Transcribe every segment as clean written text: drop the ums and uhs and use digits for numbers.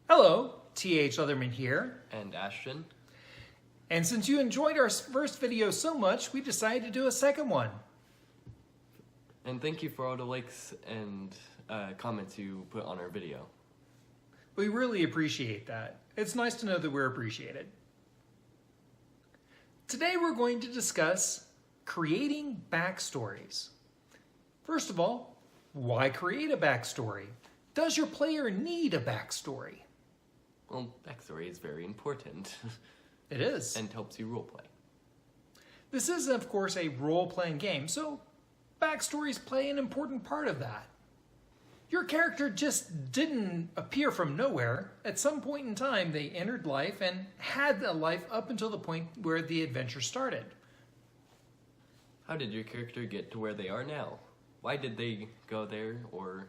Hello, T.H. Leatherman here. And Ashton. And since you enjoyed our first video so much, we decided to do a second one. And thank you for all the likes and comments you put on our video. We really appreciate that. It's nice to know that we're appreciated. Today we're going to discuss creating backstories. First of all, why create a backstory? Does your player need a backstory? Well, backstory is very important. It is. And helps you roleplay. This is, of course, a role-playing game, so backstories play an important part of that. Your character just didn't appear from nowhere. At some point in time, they entered life and had a life up until the point where the adventure started. How did your character get to where they are now? Why did they go there, or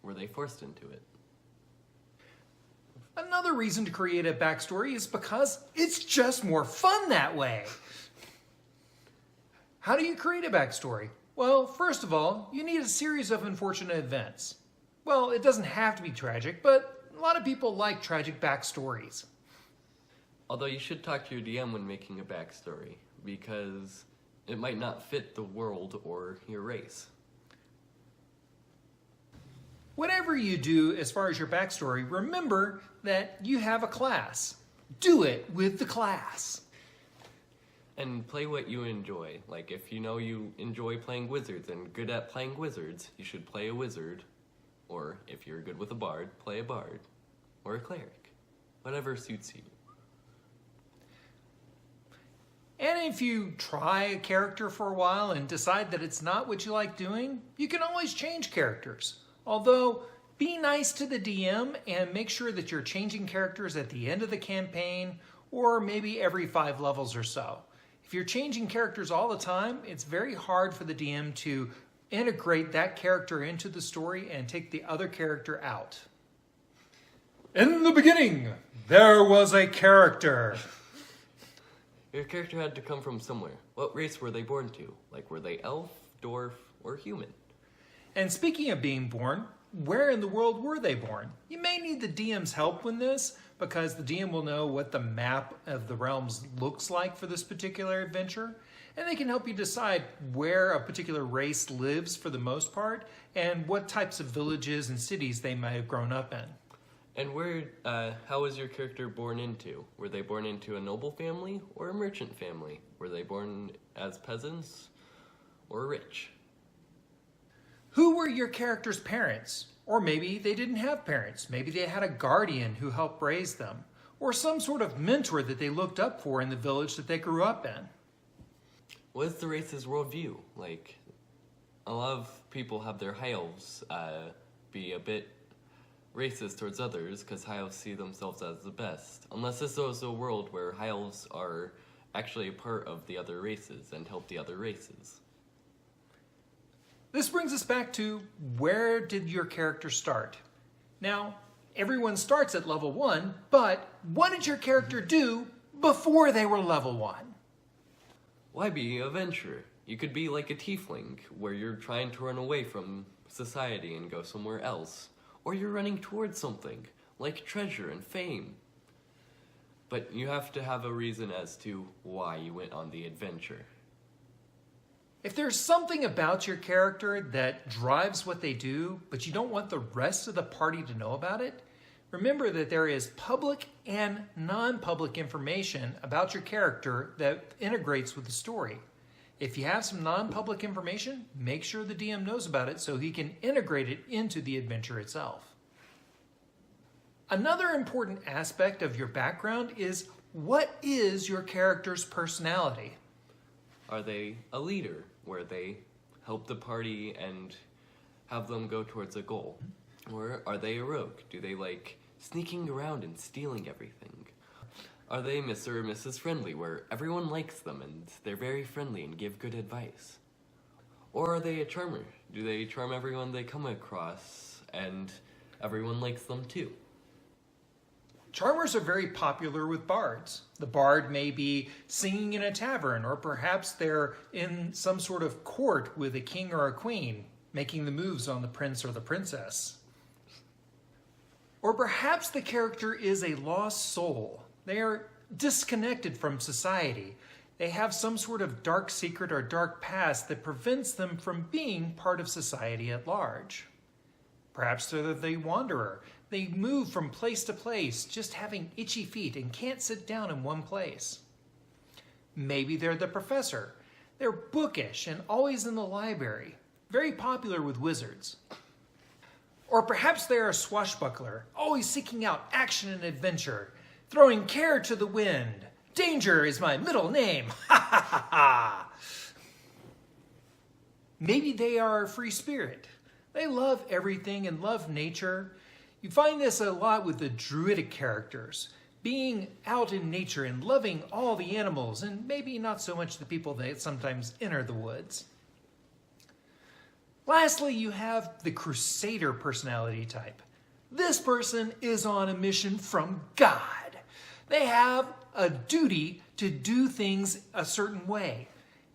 were they forced into it? Another reason to create a backstory is because it's just more fun that way. How do you create a backstory? Well, first of all, you need a series of unfortunate events. Well, it doesn't have to be tragic, but a lot of people like tragic backstories. Although you should talk to your DM when making a backstory, because it might not fit the world or your race. Whatever you do as far as your backstory, remember that you have a class. Do it with the class. And play what you enjoy. Like, if you know you enjoy playing wizards and good at playing wizards, you should play a wizard. Or, if you're good with a bard, play a bard. Or a cleric. Whatever suits you. And if you try a character for a while and decide that it's not what you like doing, you can always change characters. Although, be nice to the DM and make sure that you're changing characters at the end of the campaign or maybe every 5 levels or so. If you're changing characters all the time, it's very hard for the DM to integrate that character into the story and take the other character out. In the beginning, there was a character. Your character had to come from somewhere. What race were they born to? Like, were they elf, dwarf, or human? And speaking of being born, where in the world were they born? You may need the DM's help with this, because the DM will know what the map of the realms looks like for this particular adventure, and they can help you decide where a particular race lives for the most part, and what types of villages and cities they might have grown up in. And how was your character born into? Were they born into a noble family or a merchant family? Were they born as peasants or rich? Who were your character's parents? Or maybe they didn't have parents. Maybe they had a guardian who helped raise them. Or some sort of mentor that they looked up for in the village that they grew up in. What is the race's worldview? Like, a lot of people have their high elves be a bit racist towards others because high elves see themselves as the best. Unless this is a world where high elves are actually a part of the other races and help the other races. This brings us back to, where did your character start? Now, everyone starts at level 1, but what did your character do before they were level 1? Why be an adventurer? You could be like a tiefling, where you're trying to run away from society and go somewhere else. Or you're running towards something, like treasure and fame. But you have to have a reason as to why you went on the adventure. If there's something about your character that drives what they do, but you don't want the rest of the party to know about it, remember that there is public and non-public information about your character that integrates with the story. If you have some non-public information, make sure the DM knows about it so he can integrate it into the adventure itself. Another important aspect of your background is, what is your character's personality? Are they a leader, where they help the party and have them go towards a goal? Or are they a rogue? Do they like sneaking around and stealing everything? Are they Mr. or Mrs. Friendly, where everyone likes them and they're very friendly and give good advice? Or are they a charmer? Do they charm everyone they come across and everyone likes them too? Charmers are very popular with bards. The bard may be singing in a tavern, or perhaps they're in some sort of court with a king or a queen, making the moves on the prince or the princess. Or perhaps the character is a lost soul. They are disconnected from society. They have some sort of dark secret or dark past that prevents them from being part of society at large. Perhaps they're the wanderer. They move from place to place, just having itchy feet and can't sit down in one place. Maybe they're the professor. They're bookish and always in the library, very popular with wizards. Or perhaps they're a swashbuckler, always seeking out action and adventure, throwing care to the wind. Danger is my middle name. Ha ha ha ha. Maybe they are a free spirit. They love everything and love nature. You find this a lot with the druidic characters, being out in nature and loving all the animals, and maybe not so much the people that sometimes enter the woods. Lastly, you have the crusader personality type. This person is on a mission from God. They have a duty to do things a certain way,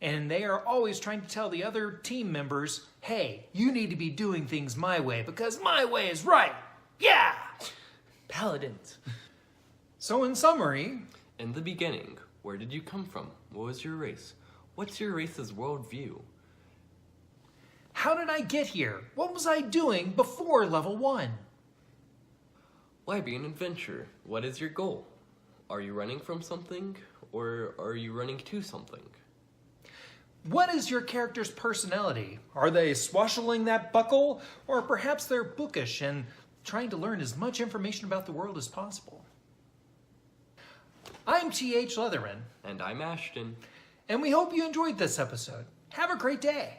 and they are always trying to tell the other team members, hey, you need to be doing things my way because my way is right. Yeah! Paladins. So in summary, In the beginning, where did you come from? What was your race? What's your race's worldview? how did I get here? What was I doing before level 1? Why be an adventurer? What is your goal? Are you running from something, or are you running to something? What is your character's personality? Are they swashbuckling that buckle? Or perhaps they're bookish and trying to learn as much information about the world as possible? I'm T.H. Leatherman, And I'm Ashton. and we hope you enjoyed this episode. Have a great day.